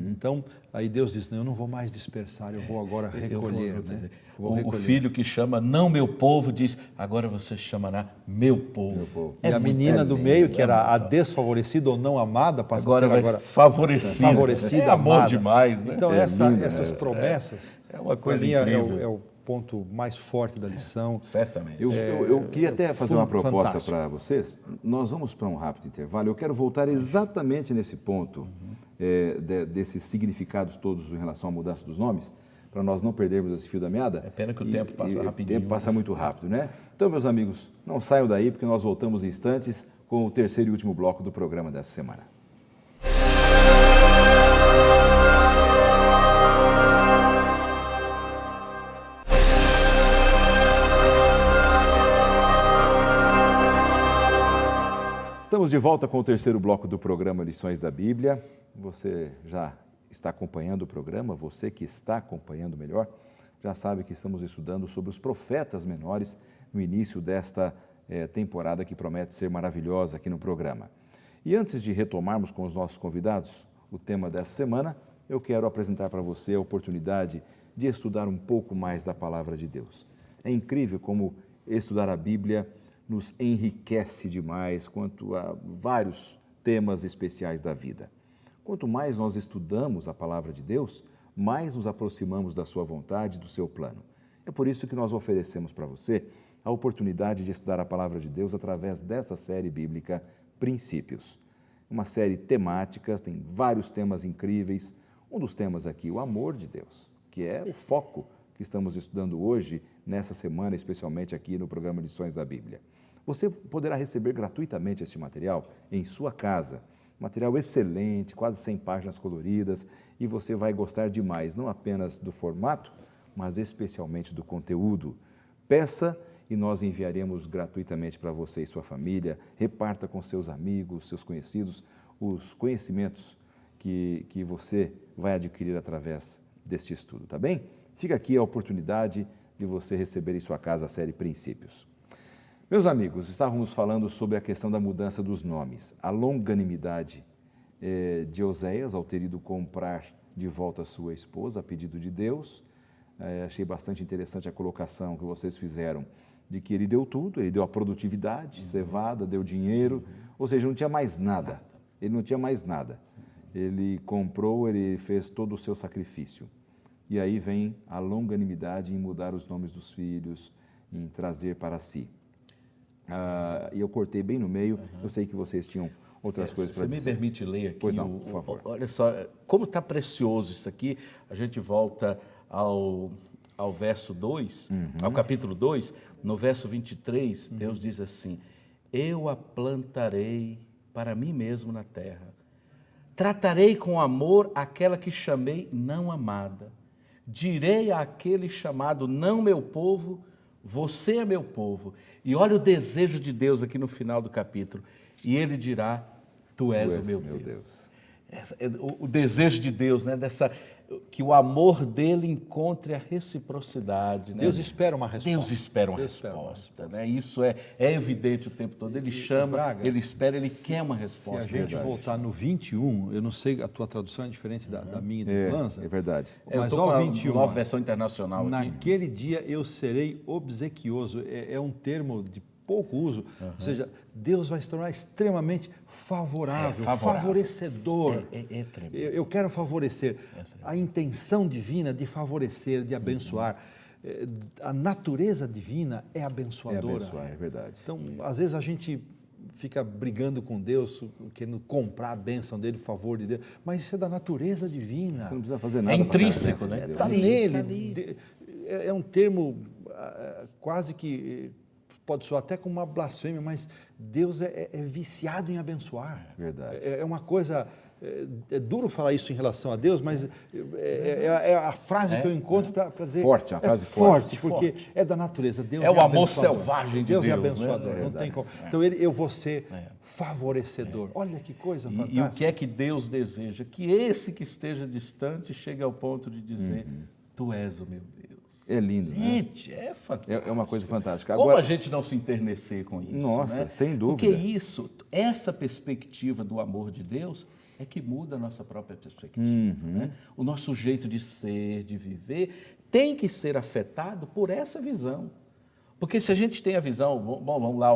Então, aí Deus diz, não, eu não vou mais dispersar, eu vou agora recolher. Né? O filho que chama não meu povo diz, agora você chamará meu povo. Meu povo. E a menina do meio, que era a desfavorecida ou não amada, passa Agora a ser vai agora favorecida. favorecida, É amor amada. demais, né? Então, essas promessas, É uma coisa pra mim, incrível. é o ponto mais forte da lição. Certamente. Eu queria até fazer uma proposta fantástico. para vocês. Nós vamos para um rápido intervalo. Eu quero voltar exatamente nesse ponto, desses significados todos em relação à mudança dos nomes, para nós não perdermos esse fio da meada. É pena que o tempo passa rapidinho. O tempo passa muito rápido, né? Então, meus amigos, não saiam daí, porque nós voltamos em instantes com o terceiro e último bloco do programa dessa semana. Estamos de volta com o terceiro bloco do programa Lições da Bíblia. Você já está acompanhando o programa, você que está acompanhando melhor, já sabe que estamos estudando sobre os profetas menores no início desta temporada que promete ser maravilhosa aqui no programa. E antes de retomarmos com os nossos convidados o tema dessa semana, eu quero apresentar para você a oportunidade de estudar um pouco mais da Palavra de Deus. É incrível como estudar a Bíblia nos enriquece demais quanto a vários temas especiais da vida. Quanto mais nós estudamos a Palavra de Deus, mais nos aproximamos da sua vontade e do seu plano. É por isso que nós oferecemos para você a oportunidade de estudar a Palavra de Deus através dessa série bíblica Princípios. Uma série temática, tem vários temas incríveis. Um dos temas aqui, o amor de Deus, que é o foco que estamos estudando hoje, nessa semana, especialmente aqui no programa Lições da Bíblia. Você poderá receber gratuitamente este material em sua casa. Material excelente, quase 100 páginas coloridas, e você vai gostar demais, não apenas do formato, mas especialmente do conteúdo. Peça e nós enviaremos gratuitamente para você e sua família. Reparta com seus amigos, seus conhecidos, os conhecimentos que você vai adquirir através deste estudo, tá bem? Fica aqui a oportunidade de você receber em sua casa a série Princípios. Meus amigos, estávamos falando sobre a questão da mudança dos nomes, a longanimidade de Oséias ao ter ido comprar de volta a sua esposa a pedido de Deus. Achei bastante interessante a colocação que vocês fizeram de que ele deu tudo, ele deu a produtividade, cevada, deu dinheiro, ou seja, não tinha mais nada. Ele não tinha mais nada. Ele comprou, ele fez todo o seu sacrifício. E aí vem a longanimidade em mudar os nomes dos filhos, em trazer para si. E eu cortei bem no meio, eu sei que vocês tinham outras coisas para dizer. Você me permite ler aqui? Pois não, por favor. Olha só, como está precioso isso aqui, a gente volta ao verso 2, ao capítulo 2, no verso 23, Deus diz assim, eu a plantarei para mim mesmo na terra, tratarei com amor aquela que chamei não amada, direi àquele chamado não meu povo, você é meu povo. E olha o desejo de Deus aqui no final do capítulo. E ele dirá, tu és o meu Deus. O desejo de Deus, né? Que o amor dele encontre a reciprocidade. Né? Deus espera uma resposta. Deus espera uma resposta. Né? Isso é evidente o tempo todo. Ele chama, Braga, ele espera, ele quer uma resposta. Se a gente voltar no 21, eu não sei, a tua tradução é diferente da minha e do Lanza. É verdade. Eu Mas estou com ó, a 21, nova versão internacional aqui. naquele dia eu serei obsequioso. É um termo de pouco uso, ou seja, Deus vai se tornar extremamente favorável, favorecedor. É tremendo. Eu quero favorecer. A intenção divina de favorecer, de abençoar. a natureza divina é É abençoadora. abençoar, é verdade. Então, às vezes a gente fica brigando com Deus, querendo comprar a bênção dele, o favor de Deus, mas isso é da natureza divina. Você não precisa fazer nada. É para ganhar a intrínseco, bênção de né? Deus. Está ali, nele. tá ali. É um termo quase que pode soar até como uma blasfêmia, mas Deus é viciado em abençoar. Verdade. É uma coisa. É duro falar isso em relação a Deus, mas é a frase que eu encontro para dizer. Forte, a frase forte, forte. porque é da natureza. Deus É o amor abençoador. selvagem de Deus é Deus, né? abençoador, É não tem como. Então eu vou ser favorecedor. Olha que coisa E fantástica. o que é que Deus deseja? Que esse que esteja distante chegue ao ponto de dizer, tu és o meu Deus. É lindo, né? Gente, é fantástico. É uma coisa fantástica. Como Agora, a gente não se enternecer com isso? Nossa, né? sem dúvida. Porque isso, essa perspectiva do amor de Deus é que muda a nossa própria perspectiva. Né? O nosso jeito de ser, de viver, tem que ser afetado por essa visão. Porque se a gente tem a visão, bom, vamos lá,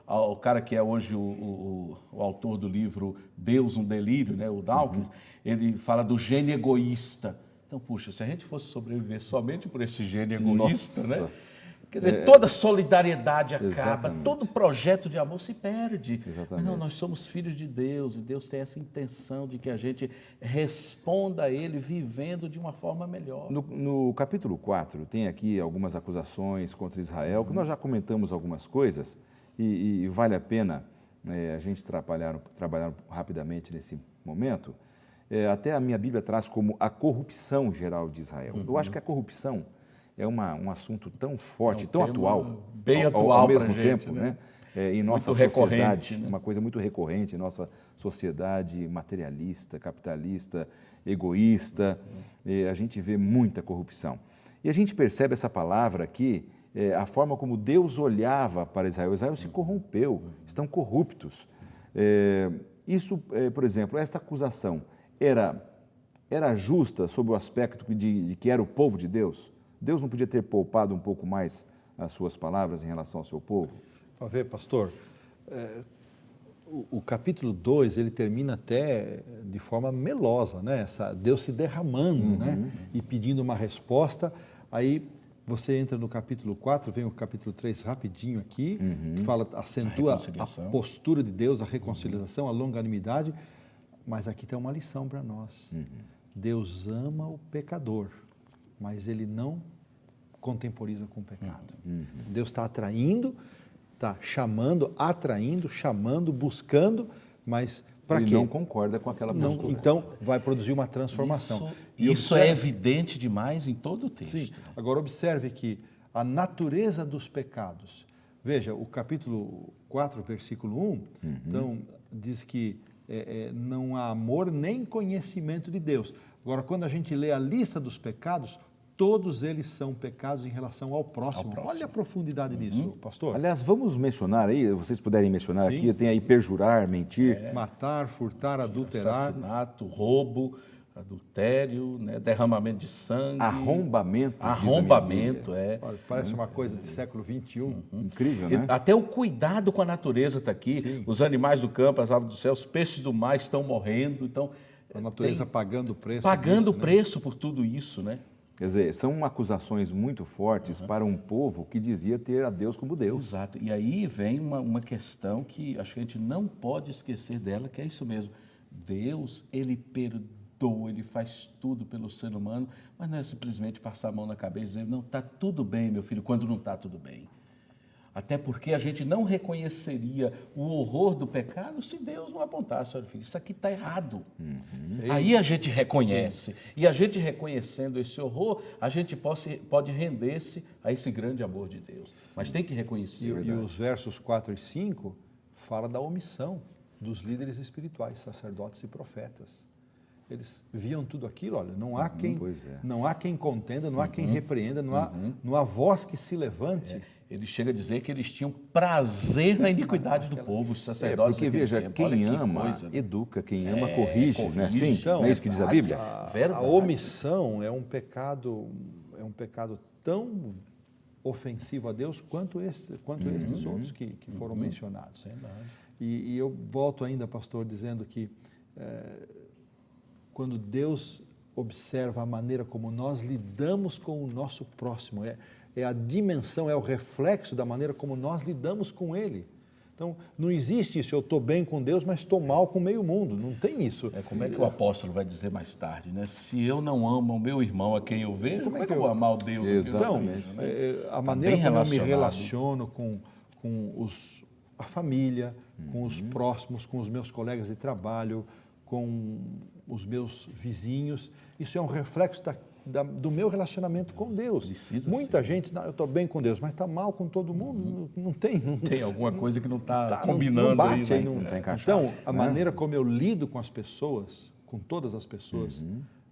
o cara que é hoje o autor do livro Deus, um Delírio, né, o Dawkins, ele fala do gênio egoísta. Então, puxa, se a gente fosse sobreviver somente por esse gênio egoísta, Nossa. né? Quer dizer, toda solidariedade acaba, Exatamente. todo projeto de amor se perde. Exatamente. Mas não, nós somos filhos de Deus e Deus tem essa intenção de que a gente responda a Ele vivendo de uma forma melhor. no capítulo 4, tem aqui algumas acusações contra Israel, que nós já comentamos algumas coisas, e vale a pena a gente trabalhar rapidamente nesse momento. Até a minha Bíblia traz como a corrupção geral de Israel. Eu acho que a corrupção é um assunto tão forte, tão tema atual, bem ao atual mesmo pra tempo, gente, né? Em nossa Muito sociedade, recorrente, né? uma coisa muito recorrente em nossa sociedade materialista, capitalista, egoísta. A gente vê muita corrupção. E a gente percebe essa palavra aqui, a forma como Deus olhava para Israel. Israel se corrompeu, estão corruptos. Isso, por exemplo, esta acusação era justa sob o aspecto de que era o povo de Deus? Deus não podia ter poupado um pouco mais as suas palavras em relação ao seu povo? Para ver, pastor, o capítulo 2, ele termina até de forma melosa, né? Deus se derramando, né? E pedindo uma resposta. Aí você entra no capítulo 4, vem o capítulo 3 rapidinho aqui, que acentua a postura de Deus, a reconciliação, a longanimidade, mas aqui tem uma lição para nós. Deus ama o pecador, mas Ele não contemporiza com o pecado. Deus está atraindo, está atraindo, chamando, buscando, mas para quê? Ele não concorda com aquela postura. Não, então vai produzir uma transformação. Isso é evidente demais em todo o texto. Sim. Agora observe que a natureza dos pecados, veja, o capítulo 4, versículo 1, então diz que não há amor nem conhecimento de Deus. Agora, quando a gente lê a lista dos pecados, todos eles são pecados em relação ao próximo. Olha a profundidade disso, pastor. Aliás, vamos mencionar aí, vocês puderem mencionar aqui, tem aí perjurar, mentir. Matar, furtar, adulterar. Assassinato, roubo, adultério, né, derramamento de sangue. Arrombamento. Arrombamento, Olha, parece uma coisa do século XXI. Incrível, né? Até o cuidado com a natureza está aqui. Sim. Os animais do campo, as aves do céu, os peixes do mar estão morrendo. Então, A natureza pagando o preço. pagando o disso, né? preço por tudo isso, né? Quer dizer, são acusações muito fortes para um povo que dizia ter a Deus como Deus. Exato. E aí vem uma questão que acho que a gente não pode esquecer dela, que é isso mesmo. Deus, Ele perdoa, Ele faz tudo pelo ser humano, mas não é simplesmente passar a mão na cabeça e dizer, não, está tudo bem, meu filho, quando não está tudo bem. Até porque a gente não reconheceria o horror do pecado se Deus não apontasse, olha, filho, isso aqui está errado. Aí a gente reconhece. Sim. E a gente reconhecendo esse horror, a gente pode render-se a esse grande amor de Deus. Mas tem que reconhecer. E os versos 4 e 5 fala da omissão dos líderes espirituais, sacerdotes e profetas. Eles viam tudo aquilo, olha, não há quem contenda, não há quem repreenda, não há voz que se levante. Ele chega a dizer que eles tinham prazer na iniquidade do povo, os sacerdotes. Porque, veja, tempo. quem ama, coisa, né? educa, quem ama, corrige, né? Sim, Então, não é isso que diz a Bíblia? A omissão é um pecado tão ofensivo a Deus quanto estes outros que foram mencionados. E eu volto ainda, pastor, dizendo que quando Deus observa a maneira como nós lidamos com o nosso próximo. É a dimensão, é o reflexo da maneira como nós lidamos com ele. Então, não existe isso, eu estou bem com Deus, mas estou mal com o meio mundo. Não tem isso. Como é que o apóstolo vai dizer mais tarde, né? Se eu não amo o meu irmão a quem eu vejo, como é que eu vou amar o Deus a quem eu vejo? Né? A maneira como eu me relaciono com a família, com os próximos, com os meus colegas de trabalho, com os meus vizinhos, isso é um reflexo do meu relacionamento com Deus. Muita gente, não, eu estou bem com Deus, mas está mal com todo mundo, não tem. Tem alguma coisa que não está combinando, não bate, aí. Não está encaixado. Então, a maneira como eu lido com as pessoas, com todas as pessoas,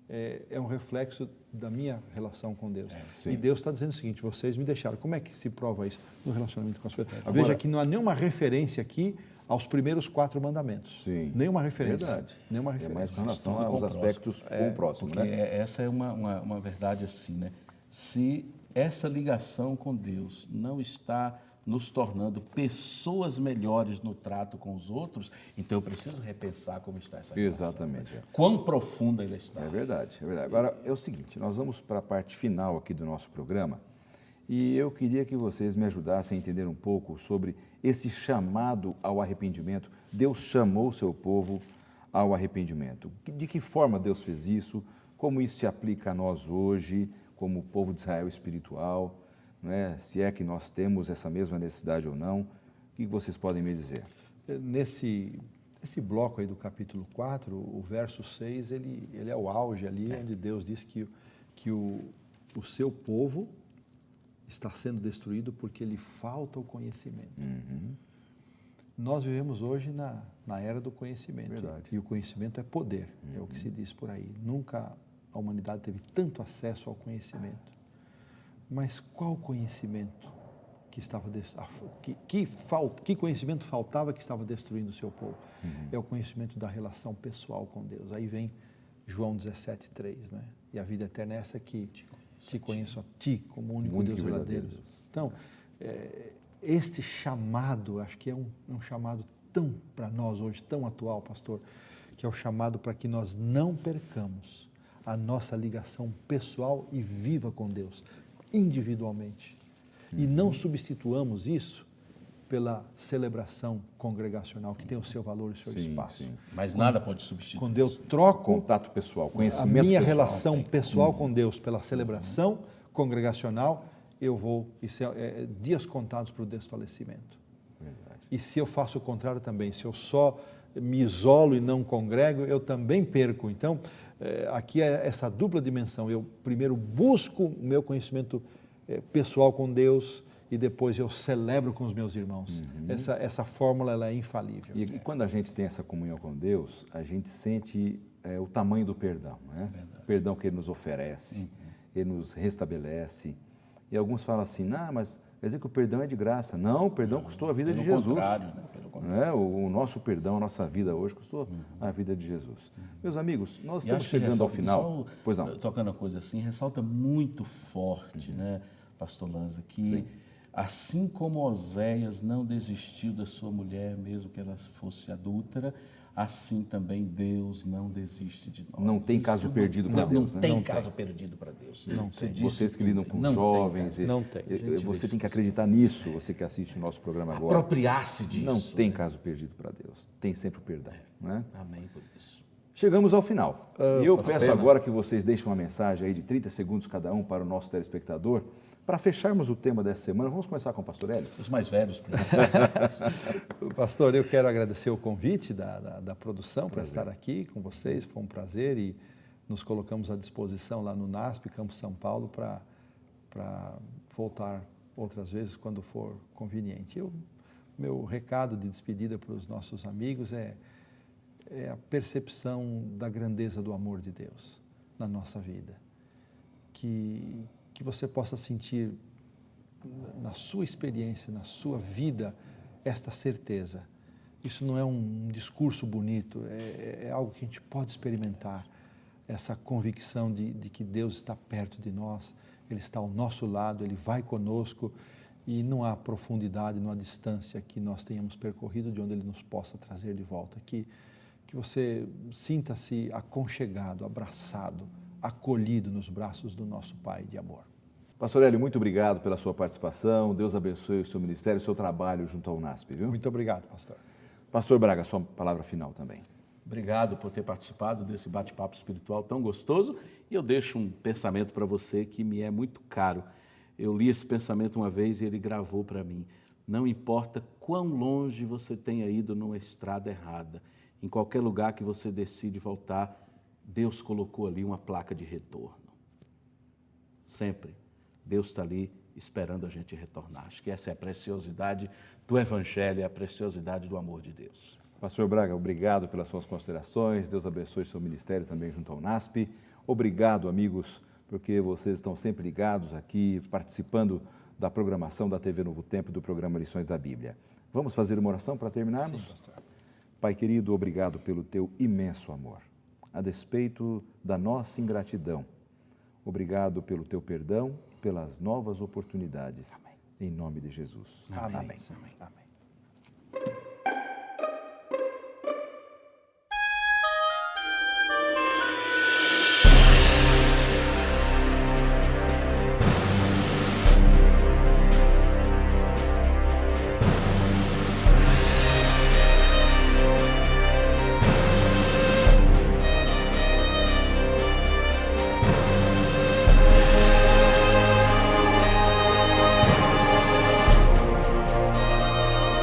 é um reflexo da minha relação com Deus. E Deus está dizendo o seguinte, vocês me deixaram. Como é que se prova isso no relacionamento com as pessoas? Agora, veja que não há nenhuma referência aqui aos primeiros 4 mandamentos. Sim. Nenhuma referência. Verdade. Nenhuma referência. É mais com relação aos aspectos com o próximo. Porque né? Essa é uma verdade assim, né? Se essa ligação com Deus não está nos tornando pessoas melhores no trato com os outros, então eu preciso repensar como está essa relação. Exatamente. Quão profunda ela está. É verdade, é verdade. Agora, é o seguinte, nós vamos para a parte final aqui do nosso programa e eu queria que vocês me ajudassem a entender um pouco sobre esse chamado ao arrependimento. Deus chamou o seu povo ao arrependimento. De que forma Deus fez isso? Como isso se aplica a nós hoje, como povo de Israel espiritual? Não é? Se é que nós temos essa mesma necessidade ou não, o que vocês podem me dizer? Nesse bloco aí do capítulo 4, o verso 6, ele é o auge ali, onde Deus diz que o seu povo está sendo destruído porque lhe falta o conhecimento. Nós vivemos hoje na era do conhecimento. Verdade. E o conhecimento é poder, é o que se diz por aí. Nunca a humanidade teve tanto acesso ao conhecimento. Mas qual conhecimento que estava que conhecimento faltava que estava destruindo o seu povo? É o conhecimento da relação pessoal com Deus. Aí vem João 17:3, né? E a vida eterna é essa que te conheço a ti como o único Deus verdadeiro. Então, este chamado, acho que é um chamado tão para nós hoje, tão atual, pastor, que é o chamado para que nós não percamos a nossa ligação pessoal e viva com Deus, individualmente. E não substituamos isso pela celebração congregacional, que tem o seu valor e o seu espaço. Sim. Mas nada pode substituir. Quando eu troco Contato pessoal, a conhecimento minha pessoal. relação pessoal com Deus pela celebração congregacional, eu vou, isso é dias contados para o desfalecimento. Verdade. E se eu faço o contrário também, se eu só me isolo e não congrego, eu também perco. Então, aqui é essa dupla dimensão. Eu primeiro busco o meu conhecimento pessoal com Deus e depois eu celebro com os meus irmãos. Essa fórmula ela é infalível. E quando a gente tem essa comunhão com Deus, a gente sente o tamanho do perdão, né? O perdão que Ele nos oferece, Ele nos restabelece. E alguns falam assim, não, mas quer dizer que o perdão é de graça. Não, o perdão custou a vida de Jesus. Contrário, né? Pelo contrário. O nosso perdão, a nossa vida hoje custou a vida de Jesus. Meus amigos, nós E estamos acho que chegando ao ressalta, final. Pois não. Tocando uma coisa assim, ressalta muito forte, né, pastor Lanza, que assim como Oséias não desistiu da sua mulher, mesmo que ela fosse adúltera, assim também Deus não desiste de nós. Não tem caso perdido para Deus. Não tem caso perdido para Deus. Não tem. Vocês que lidam com Não jovens, Não tem. você tem que acreditar nisso, você que assiste o nosso programa agora. Apropriar-se disso. Não tem caso perdido para Deus, tem sempre o perdão. Né? Amém por isso. Chegamos ao final. E eu peço agora que vocês deixem uma mensagem aí de 30 segundos cada um para o nosso telespectador, para fecharmos o tema dessa semana. Vamos começar com o pastor Hélio. Os mais velhos. Pastor, eu quero agradecer o convite da produção para estar aqui com vocês. Foi um prazer e nos colocamos à disposição lá no NASP, Campo São Paulo, para voltar outras vezes quando for conveniente. Meu recado de despedida para os nossos amigos é a percepção da grandeza do amor de Deus na nossa vida. Que você possa sentir na sua experiência, na sua vida, esta certeza. Isso não é um discurso bonito, é algo que a gente pode experimentar, essa convicção de que Deus está perto de nós, Ele está ao nosso lado, Ele vai conosco e não há profundidade, não há distância que nós tenhamos percorrido de onde Ele nos possa trazer de volta. Que você sinta-se aconchegado, abraçado, acolhido nos braços do nosso Pai de amor. Pastor Hélio, muito obrigado pela sua participação. Deus abençoe o seu ministério, o seu trabalho junto ao UNASP, viu? Muito obrigado, pastor. Pastor Braga, sua palavra final também. Obrigado por ter participado desse bate-papo espiritual tão gostoso. E eu deixo um pensamento para você que me é muito caro. Eu li esse pensamento uma vez e ele gravou para mim. Não importa quão longe você tenha ido numa estrada errada, em qualquer lugar que você decide voltar, Deus colocou ali uma placa de retorno. Sempre. Deus está ali esperando a gente retornar. Acho que essa é a preciosidade do Evangelho, a preciosidade do amor de Deus. Pastor Braga, obrigado pelas suas considerações. Deus abençoe seu ministério também junto ao UNASP. Obrigado, amigos, porque vocês estão sempre ligados aqui, participando da programação da TV Novo Tempo e do programa Lições da Bíblia. Vamos fazer uma oração para terminarmos? Sim, pastor. Pai querido, obrigado pelo teu imenso amor. A despeito da nossa ingratidão, obrigado pelo teu perdão, pelas novas oportunidades. Amém. Em nome de Jesus. Amém. Amém. Amém.